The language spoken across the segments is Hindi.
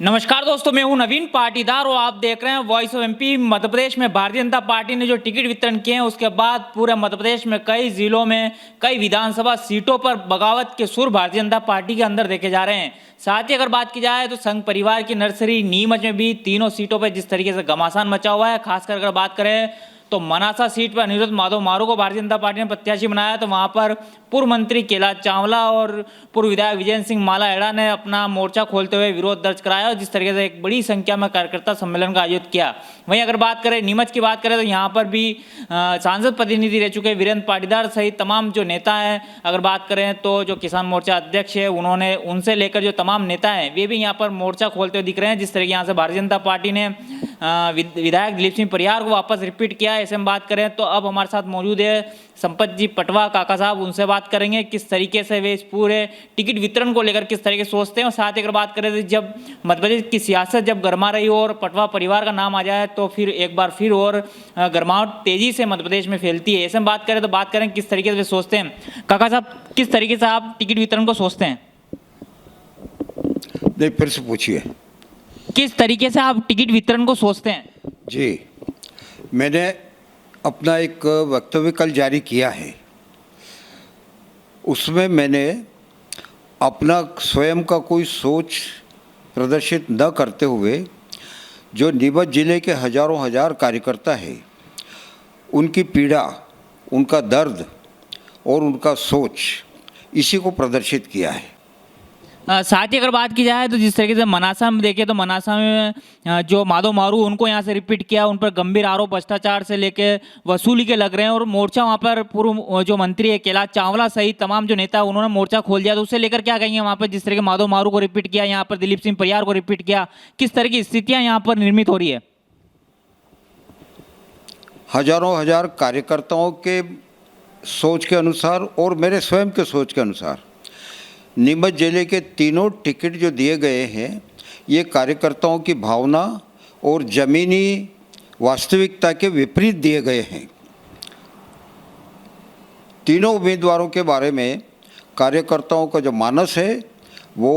नमस्कार दोस्तों, मैं हूं नवीन पाटीदार और आप देख रहे हैं voice of MP. Madhya Pradesh में भारतीय जनता पार्टी ने जो टिकट वितरण किए हैं उसके बाद पूरे मध्य प्रदेश में कई जिलों में कई विधानसभा सीटों पर बगावत के सुर भारतीय जनता पार्टी के अंदर देखे जा रहे हैं। साथ ही अगर बात की जाए तो संघ परिवार की नर्सरी नीमच में भी तीनों सीटों पर जिस तरीके से घमासान मचा हुआ है, खासकर अगर बात करें तो मनासा सीट पर अनिरुद्ध माधव मारू को भारतीय जनता पार्टी ने प्रत्याशी बनाया, तो वहां पर पूर्व मंत्री कैलाश चावला और पूर्व विधायक विजय सिंह माला एड़ा ने अपना मोर्चा खोलते हुए विरोध दर्ज कराया और जिस तरीके से एक बड़ी संख्या में कार्यकर्ता सम्मेलन का आयोजित किया। वहीं अगर बात करें नीमच की बात करें तो यहाँ पर भी सांसद प्रतिनिधि रह चुके वीरेंद्र पाटीदार सहित तमाम जो नेता हैं, अगर बात करें तो जो किसान मोर्चा अध्यक्ष है उन्होंने उनसे लेकर जो तमाम नेता हैं वे भी यहाँ पर मोर्चा खोलते हुए दिख रहे हैं। जिस तरीके यहाँ से भारतीय जनता पार्टी ने विधायक दिलीप सिंह परियार को वापस रिपीट किया है। ऐसे में बात करें तो अब हमारे साथ मौजूद है संपत जी पटवा काका साहब, उनसे बात करेंगे किस तरीके से वे इस पूरे टिकट वितरण को लेकर किस तरीके से सोचते हैं। और साथ ही अगर बात करें तो जब मध्य प्रदेश की सियासत जब गरमा रही हो और पटवा परिवार का नाम आ जाए तो फिर एक बार फिर और गरमाहट तेजी से मध्य प्रदेश में फैलती है। ऐसे में बात करें तो बात करें किस तरीके से वे सोचते हैं। काका साहब, किस तरीके से आप टिकट वितरण को सोचते हैं? नहीं, फिर से पूछिए। किस तरीके से आप टिकट वितरण को सोचते हैं? जी, मैंने अपना एक वक्तव्य कल जारी किया है। उसमें मैंने अपना स्वयं का कोई सोच प्रदर्शित न करते हुए जो नीमच जिले के हजारों हजार कार्यकर्ता हैं, उनकी पीड़ा, उनका दर्द और उनका सोच, इसी को प्रदर्शित किया है। साथ ही अगर बात की जाए तो जिस तरीके से मनासा में देखें तो मनासा में जो माधव मारू उनको यहाँ से रिपीट किया, उन पर गंभीर आरोप भ्रष्टाचार से लेके वसूली के लग रहे हैं और मोर्चा वहाँ पर पूर्व जो मंत्री है कैलाश चावला सहित तमाम जो नेता उन्होंने मोर्चा खोल दिया। तो उससे लेकर क्या कहेंगे वहाँ पर जिस तरीके माधव मारू को रिपीट किया, यहाँ पर दिलीप सिंह परियार को रिपीट किया, किस तरह की स्थितियाँ यहाँ पर निर्मित हो रही है? हजारों हजार कार्यकर्ताओं के सोच के अनुसार और मेरे स्वयं के सोच के अनुसार नीमच जिले के तीनों टिकट जो दिए गए हैं, ये कार्यकर्ताओं की भावना और ज़मीनी वास्तविकता के विपरीत दिए गए हैं। तीनों उम्मीदवारों के बारे में कार्यकर्ताओं का जो मानस है वो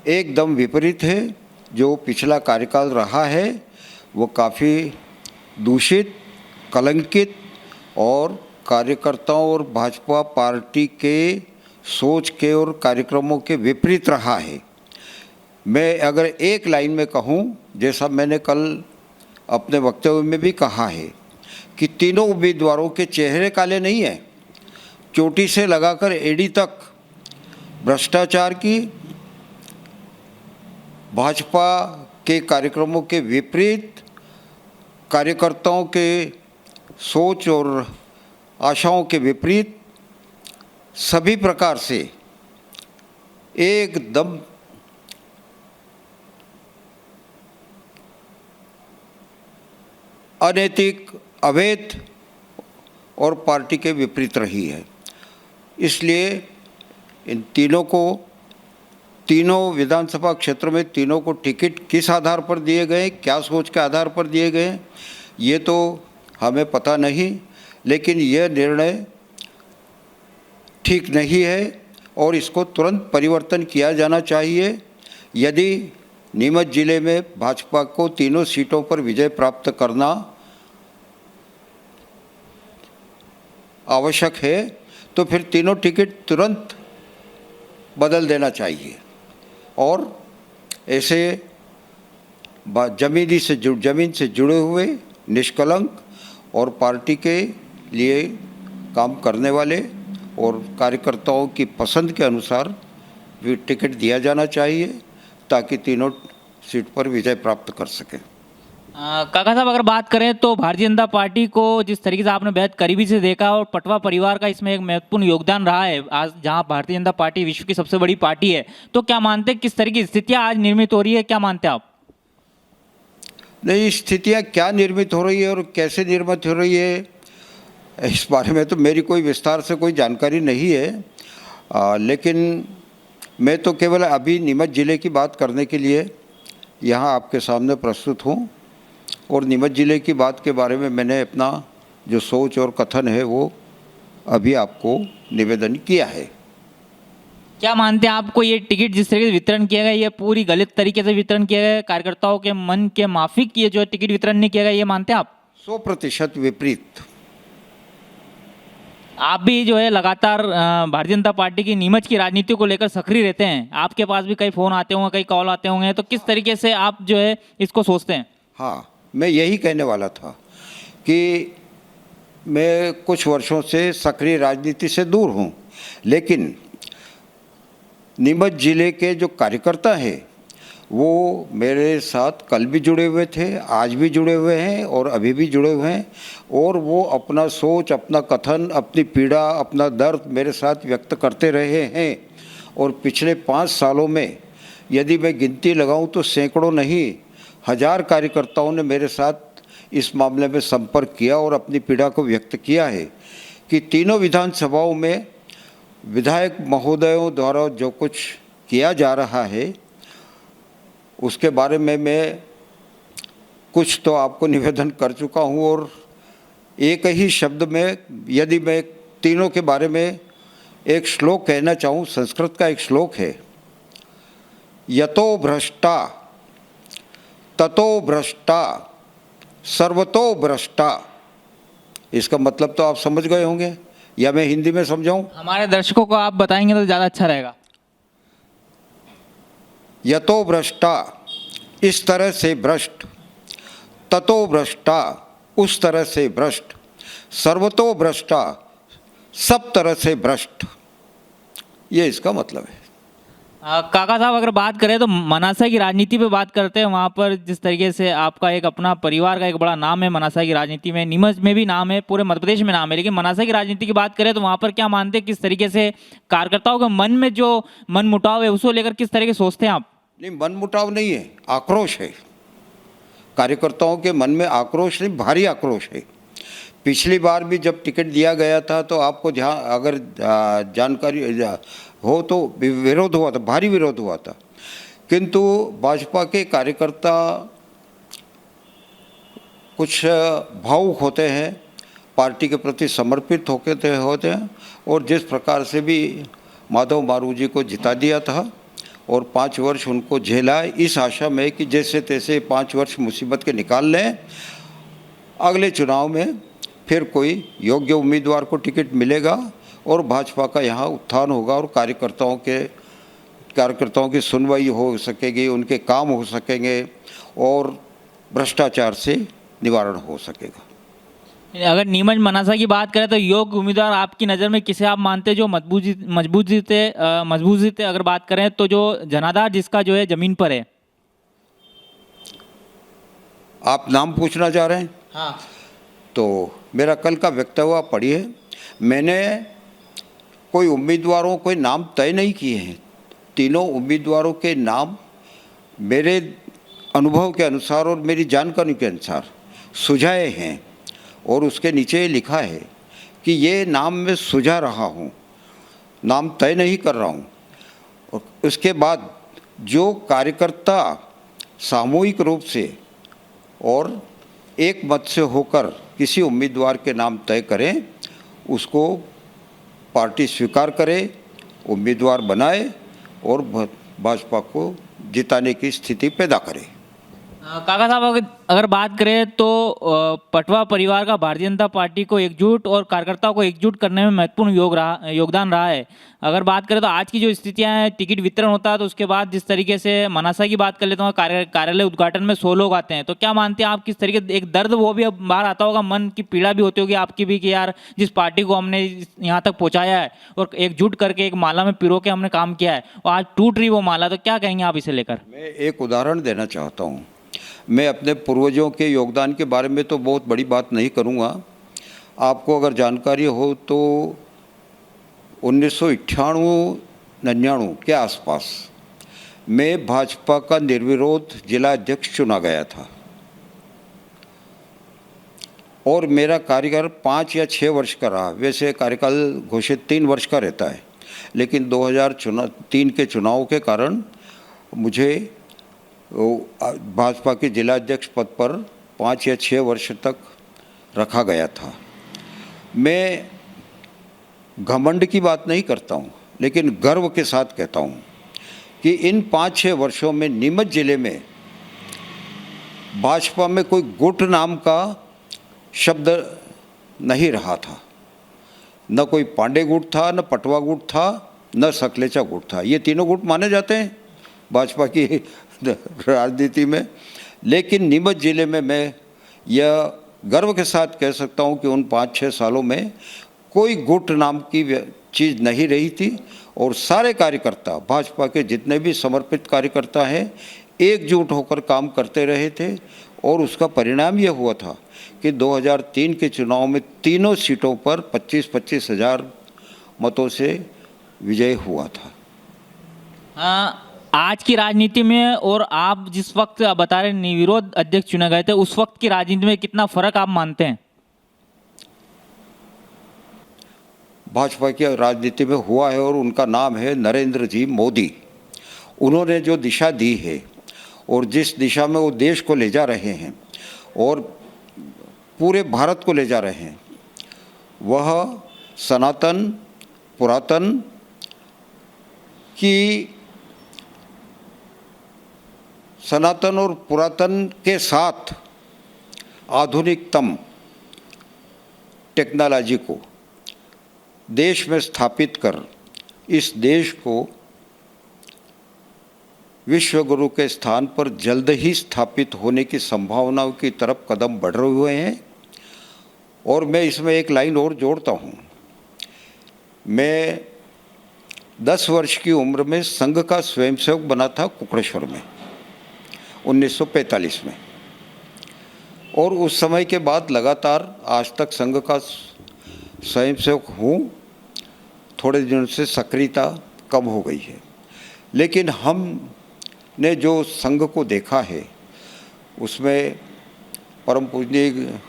एकदम विपरीत है। जो पिछला कार्यकाल रहा है वो काफ़ी दूषित, कलंकित और कार्यकर्ताओं और भाजपा पार्टी के सोच के और कार्यक्रमों के विपरीत रहा है। मैं अगर एक लाइन में कहूँ, जैसा मैंने कल अपने वक्तव्य में भी कहा है कि तीनों उम्मीदवारों के चेहरे काले नहीं हैं, चोटी से लगाकर एड़ी तक भ्रष्टाचार की, भाजपा के कार्यक्रमों के विपरीत, कार्यकर्ताओं के सोच और आशाओं के विपरीत, सभी प्रकार से एकदम अनैतिक, अवैध और पार्टी के विपरीत रही है। इसलिए इन तीनों को, तीनों विधानसभा क्षेत्र में तीनों को टिकट किस आधार पर दिए गए, क्या सोच के आधार पर दिए गए, ये तो हमें पता नहीं, लेकिन यह निर्णय ठीक नहीं है और इसको तुरंत परिवर्तन किया जाना चाहिए। यदि नीमच जिले में भाजपा को तीनों सीटों पर विजय प्राप्त करना आवश्यक है तो फिर तीनों टिकट तुरंत बदल देना चाहिए और ऐसे जमीन से जुड़े हुए, निष्कलंक और पार्टी के लिए काम करने वाले और कार्यकर्ताओं की पसंद के अनुसार भी टिकट दिया जाना चाहिए ताकि तीनों सीट पर विजय प्राप्त कर सकें। काका साहब, अगर बात करें तो भारतीय जनता पार्टी को जिस तरीके से आपने बेहद करीबी से देखा और पटवा परिवार का इसमें एक महत्वपूर्ण योगदान रहा है, आज जहां भारतीय जनता पार्टी विश्व की सबसे बड़ी पार्टी है, तो क्या मानते हैं किस तरह की स्थितियां आज निर्मित हो रही है, क्या मानते हैं आप? नहीं, स्थितियाँ क्या निर्मित हो रही है और कैसे निर्मित हो रही है इस बारे में तो मेरी कोई विस्तार से कोई जानकारी नहीं है, लेकिन मैं तो केवल अभी नीमच जिले की बात करने के लिए यहाँ आपके सामने प्रस्तुत हूँ और नीमच जिले की बात के बारे में मैंने अपना जो सोच और कथन है वो अभी आपको निवेदन किया है। क्या मानते हैं आपको ये टिकट जिस तरीके से वितरण किया गया ये पूरी गलत तरीके से वितरण किया गया है, कार्यकर्ताओं के मन के माफिक ये जो टिकट वितरण नहीं किया गया ये मानते हैं आप? 100% विपरीत। आप भी जो है लगातार भारतीय जनता पार्टी की नीमच की राजनीति को लेकर सक्रिय रहते हैं, आपके पास भी कई फोन आते होंगे, कई कॉल आते होंगे, तो किस तरीके से आप जो है इसको सोचते हैं? हाँ, मैं यही कहने वाला था कि मैं कुछ वर्षों से सक्रिय राजनीति से दूर हूँ, लेकिन नीमच जिले के जो कार्यकर्ता हैं वो मेरे साथ कल भी जुड़े हुए थे, आज भी जुड़े हुए हैं और अभी भी जुड़े हुए हैं, और वो अपना सोच, अपना कथन, अपनी पीड़ा, अपना दर्द मेरे साथ व्यक्त करते रहे हैं। और पिछले 5 सालों में यदि मैं गिनती लगाऊं तो सैकड़ों नहीं, 1000 कार्यकर्ताओं ने मेरे साथ इस मामले में संपर्क किया और अपनी पीड़ा को व्यक्त किया है कि तीनों विधानसभाओं में विधायक महोदयों द्वारा जो कुछ किया जा रहा है उसके बारे में मैं कुछ तो आपको निवेदन कर चुका हूँ, और एक ही शब्द में यदि मैं तीनों के बारे में एक श्लोक कहना चाहूँ, संस्कृत का एक श्लोक है, यतो भ्रष्टा ततो भ्रष्टा सर्वतो भ्रष्टा। इसका मतलब तो आप समझ गए होंगे, या मैं हिंदी में समझाऊं? हमारे दर्शकों को आप बताएंगे तो ज़्यादा अच्छा रहेगा। यतो भ्रष्टा इस तरह से भ्रष्ट, ततो भ्रष्टा उस तरह से भ्रष्ट, सर्वतो भ्रष्टा सब तरह से भ्रष्ट, ये इसका मतलब है। काका साहब अगर बात करें तो मनासा की राजनीति पे बात करते हैं, वहाँ पर जिस तरीके से आपका एक अपना परिवार का एक बड़ा नाम है मनासा की राजनीति में, नीमच में भी नाम है, पूरे मध्य प्रदेश में नाम है, लेकिन मनासा की राजनीति की बात करें तो वहाँ पर क्या मानते हैं, किस तरीके से कार्यकर्ताओं के मन में जो मन मुटाव है उसको लेकर किस तरीके से सोचते हैं आप? नहीं, मन मुटाव नहीं है, आक्रोश है। कार्यकर्ताओं के मन में आक्रोश नहीं, भारी आक्रोश है। पिछली बार भी जब टिकट दिया गया था तो आपको जहाँ अगर जानकारी हो तो विरोध हुआ था, भारी विरोध हुआ था, किंतु भाजपा के कार्यकर्ता कुछ भावुक होते हैं, पार्टी के प्रति समर्पित होते हैं, और जिस प्रकार से भी माधव मारू जी को जिता दिया था और 5 वर्ष उनको झेला, इस आशा में कि जैसे तैसे 5 वर्ष मुसीबत के निकाल लें, अगले चुनाव में फिर कोई योग्य उम्मीदवार को टिकट मिलेगा और भाजपा का यहाँ उत्थान होगा और कार्यकर्ताओं की सुनवाई हो सकेगी, उनके काम हो सकेंगे और भ्रष्टाचार से निवारण हो सकेगा। अगर नीमच मनासा की बात करें तो योग्य उम्मीदवार आपकी नज़र में किसे आप मानते हैं जो मजबूती से अगर बात करें तो जो जनाधार जिसका जो है ज़मीन पर है? आप नाम पूछना चाह रहे हैं? हाँ। तो मेरा कल का वक्तव्य पढ़िए, मैंने कोई नाम तय नहीं किए हैं, तीनों उम्मीदवारों के नाम मेरे अनुभव के अनुसार और मेरी जानकारी के अनुसार सुझाए हैं, और उसके नीचे लिखा है कि ये नाम मैं सुझा रहा हूँ, नाम तय नहीं कर रहा हूँ। और उसके बाद जो कार्यकर्ता सामूहिक रूप से और एक मत से होकर किसी उम्मीदवार के नाम तय करें, उसको पार्टी स्वीकार करे, उम्मीदवार बनाए और भाजपा को जिताने की स्थिति पैदा करे। काका साहब अगर बात करें तो पटवा परिवार का भारतीय जनता पार्टी को एकजुट और कार्यकर्ताओं को एकजुट करने में महत्वपूर्ण योगदान रहा है। अगर बात करें तो आज की जो स्थितियां हैं, टिकट वितरण होता है तो उसके बाद जिस तरीके से मनासा की बात कर लेता हूँ, कार्यालय उद्घाटन में 100 लोग आते हैं, तो क्या मानते हैं आप किस तरीके एक दर्द वो भी अब बाहर आता होगा, मन की पीड़ा भी होती होगी आपकी भी कि यार जिस पार्टी को हमने यहाँ तक पहुँचाया है और एकजुट करके एक माला में पिरो के हमने काम किया है और आज टूट रही वो माला, तो क्या कहेंगे आप इसे लेकर? मैं एक उदाहरण देना चाहता हूँ। मैं अपने पूर्वजों के योगदान के बारे में तो बहुत बड़ी बात नहीं करूँगा। आपको अगर जानकारी हो तो 1998-99 के आसपास मैं भाजपा का निर्विरोध जिला अध्यक्ष चुना गया था और मेरा कार्यकाल 5 या 6 वर्ष का रहा। वैसे कार्यकाल घोषित 3 वर्ष का रहता है, लेकिन 2003 के चुनाव के कारण मुझे भाजपा के जिला अध्यक्ष पद पर 5 या 6 वर्ष तक रखा गया था। मैं घमंड की बात नहीं करता हूँ, लेकिन गर्व के साथ कहता हूँ कि इन 5-6 वर्षों में नीमच जिले में भाजपा में कोई गुट नाम का शब्द नहीं रहा था। न कोई पांडे गुट था, न पटवा गुट था, न सकलेचा गुट था। ये तीनों गुट माने जाते हैं भाजपा की राजनीति में। लेकिन नीमच जिले में मैं यह गर्व के साथ कह सकता हूँ कि उन 5-6 सालों में कोई गुट नाम की चीज़ नहीं रही थी और सारे कार्यकर्ता, भाजपा के जितने भी समर्पित कार्यकर्ता हैं, एकजुट होकर काम करते रहे थे। और उसका परिणाम यह हुआ था कि 2003 के चुनाव में तीनों सीटों पर 25-25 हज़ार मतों से विजय हुआ था। आज की राजनीति में और आप जिस वक्त बता रहे निर्विरोध अध्यक्ष चुने गए थे, उस वक्त की राजनीति में कितना फर्क आप मानते हैं? भाजपा की राजनीति में हुआ है और उनका नाम है नरेंद्र जी मोदी। उन्होंने जो दिशा दी है और जिस दिशा में वो देश को ले जा रहे हैं और पूरे भारत को ले जा रहे हैं, वह सनातन पुरातन की सनातन और पुरातन के साथ आधुनिकतम टेक्नोलॉजी को देश में स्थापित कर इस देश को विश्व गुरु के स्थान पर जल्द ही स्थापित होने की संभावनाओं की तरफ कदम बढ़ रहे हुए हैं। और मैं इसमें एक लाइन और जोड़ता हूँ। मैं 10 वर्ष की उम्र में संघ का स्वयंसेवक बना था कुकड़ेश्वर में 1945 में, और उस समय के बाद लगातार आज तक संघ का स्वयंसेवक हूँ। थोड़े दिनों से सक्रियता कम हो गई है, लेकिन हमने जो संघ को देखा है उसमें परम पूजनीय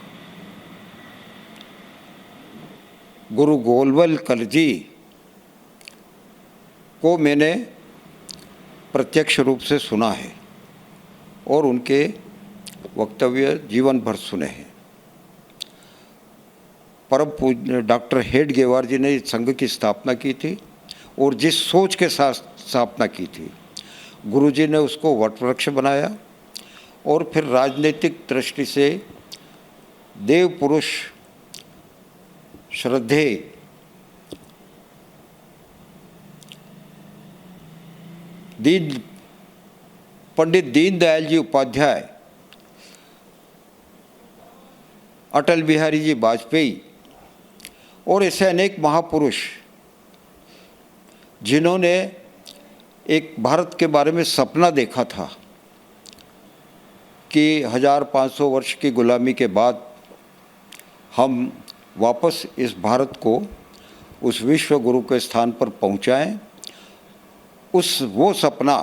गुरु गोलवलकर जी को मैंने प्रत्यक्ष रूप से सुना है और उनके वक्तव्य जीवन भर सुने हैं। परम पूज्य डॉक्टर हेडगेवार जी ने इस संघ की स्थापना की थी और जिस सोच के साथ स्थापना की थी, गुरुजी ने उसको वटवृक्ष बनाया और फिर राजनीतिक दृष्टि से देव पुरुष श्रद्धेय पंडित दीनदयाल जी उपाध्याय, अटल बिहारी जी वाजपेयी और ऐसे अनेक महापुरुष जिन्होंने एक भारत के बारे में सपना देखा था कि 1500 वर्ष की गुलामी के बाद हम वापस इस भारत को उस विश्व गुरु के स्थान पर पहुंचाएं। वो सपना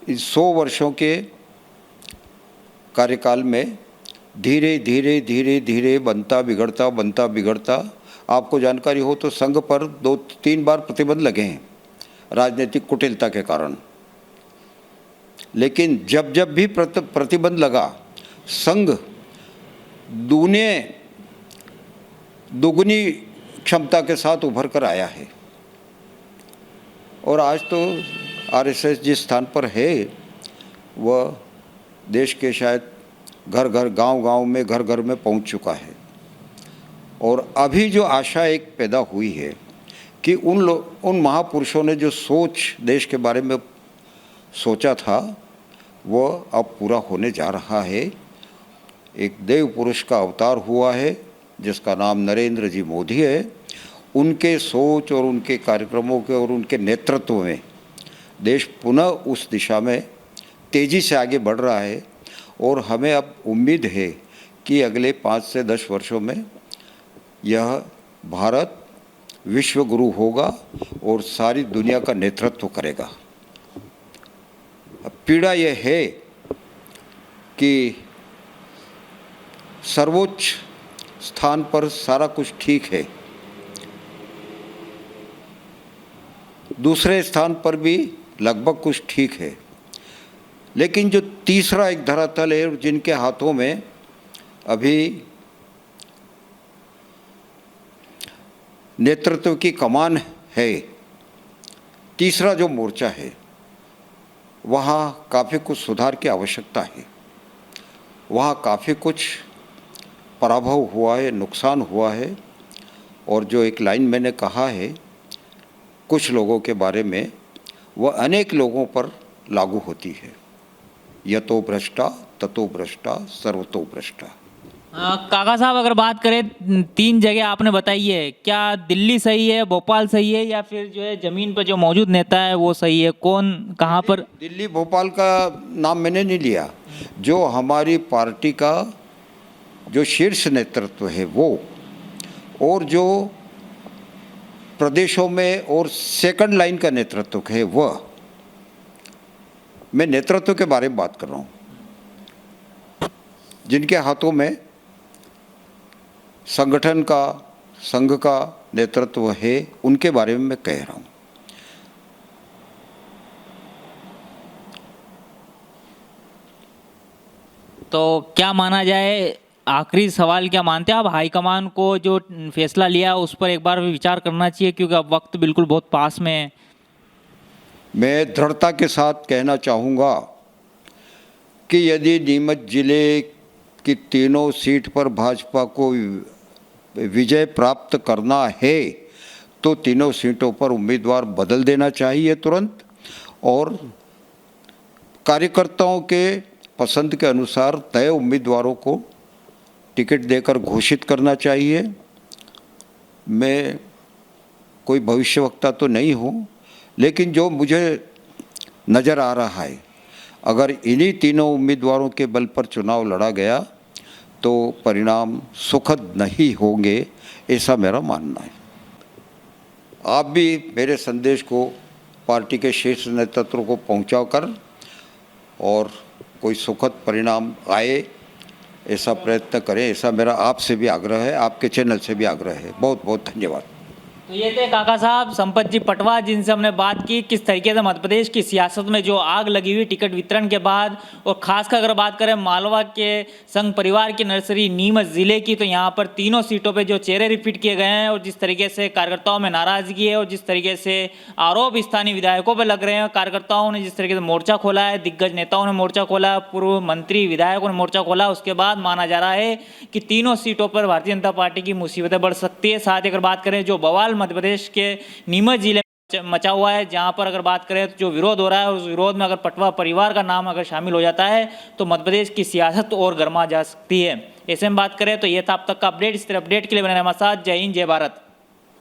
इस 100 वर्षों के कार्यकाल में धीरे धीरे धीरे धीरे बनता बिगड़ता आपको जानकारी हो तो संघ पर 2-3 बार प्रतिबंध लगे हैं राजनीतिक कुटिलता के कारण। लेकिन जब जब भी प्रतिबंध लगा, संघ दुगनी क्षमता के साथ उभर कर आया है। और आज तो आरएसएस जिस स्थान पर है वह देश के शायद घर घर गांव में घर घर में पहुंच चुका है। और अभी जो आशा एक पैदा हुई है कि उन महापुरुषों ने जो सोच देश के बारे में सोचा था वह अब पूरा होने जा रहा है। एक देव पुरुष का अवतार हुआ है जिसका नाम नरेंद्र जी मोदी है। उनके सोच और उनके कार्यक्रमों के और उनके नेतृत्व में देश पुनः उस दिशा में तेज़ी से आगे बढ़ रहा है। और हमें अब उम्मीद है कि अगले 5 से 10 वर्षों में यह भारत विश्व गुरु होगा और सारी दुनिया का नेतृत्व करेगा। अब पीड़ा यह है कि सर्वोच्च स्थान पर सारा कुछ ठीक है, दूसरे स्थान पर भी लगभग कुछ ठीक है, लेकिन जो तीसरा एक धरातल है जिनके हाथों में अभी नेतृत्व की कमान है, तीसरा जो मोर्चा है वहाँ काफ़ी कुछ सुधार की आवश्यकता है। वहाँ काफ़ी कुछ पराभव हुआ है, नुकसान हुआ है, और जो एक लाइन मैंने कहा है कुछ लोगों के बारे में, वह अनेक लोगों पर लागू होती है। यतो भ्रष्टा ततो भ्रष्टा सर्वतो भ्रष्टा। काका साहब, अगर बात करें 3 जगह आपने बताई है, क्या दिल्ली सही है, भोपाल सही है, या फिर जो है ज़मीन पर जो मौजूद नेता है वो सही है? कौन कहाँ पर? दिल्ली भोपाल का नाम मैंने नहीं लिया। जो हमारी पार्टी का जो शीर्ष नेतृत्व है वो, और जो प्रदेशों में और सेकंड लाइन का नेतृत्व है वह, मैं नेतृत्व के बारे में बात कर रहा हूँ। जिनके हाथों में संगठन का, संघ का नेतृत्व है, उनके बारे में मैं कह रहा हूँ। तो क्या माना जाए, आखिरी सवाल, क्या मानते हैं आप हाईकमान को जो फैसला लिया उस पर एक बार विचार करना चाहिए, क्योंकि अब वक्त बिल्कुल बहुत पास में है? मैं दृढ़ता के साथ कहना चाहूँगा कि यदि नीमच जिले की तीनों सीट पर भाजपा को विजय प्राप्त करना है तो तीनों सीटों पर उम्मीदवार बदल देना चाहिए तुरंत, और कार्यकर्ताओं के पसंद के अनुसार तय उम्मीदवारों को टिकट देकर घोषित करना चाहिए। मैं कोई भविष्यवक्ता तो नहीं हूँ, लेकिन जो मुझे नज़र आ रहा है, अगर इन्हीं तीनों उम्मीदवारों के बल पर चुनाव लड़ा गया तो परिणाम सुखद नहीं होंगे, ऐसा मेरा मानना है। आप भी मेरे संदेश को पार्टी के शीर्ष नेतृत्व को पहुंचा कर और कोई सुखद परिणाम आए ऐसा प्रयत्न करें, ऐसा मेरा आपसे भी आग्रह है, आपके चैनल से भी आग्रह है। बहुत बहुत धन्यवाद। तो ये थे काका साहब संपत जी पटवा, जिनसे हमने बात की किस तरीके से मध्य प्रदेश की सियासत में जो आग लगी हुई टिकट वितरण के बाद, और खासकर अगर बात करें मालवा के संघ परिवार की नर्सरी नीमच ज़िले की, तो यहाँ पर तीनों सीटों पे जो चेहरे रिपीट किए गए हैं, और जिस तरीके से कार्यकर्ताओं में नाराज़गी है, और जिस तरीके से आरोप स्थानीय विधायकों पर लग रहे हैं, कार्यकर्ताओं ने जिस तरीके से मोर्चा खोला है, दिग्गज नेताओं ने मोर्चा खोला, पूर्व मंत्री विधायकों ने मोर्चा खोला, उसके बाद माना जा रहा है कि तीनों सीटों पर भारतीय जनता पार्टी की मुसीबतें बढ़ सकती है। साथ ही अगर बात करें जो बवाल मध्य प्रदेश के नीमच जिले में मचा हुआ है, जहां पर अगर बात करें तो जो विरोध हो रहा है, उस विरोध में अगर पटवा परिवार का नाम अगर शामिल हो जाता है तो मध्य प्रदेश की सियासत और गर्मा जा सकती है। ऐसे में बात करें तो ये था अब तक का अपडेट। इस तरह अपडेट के लिए बने हमारे साथ। जय हिंद, जय भारत।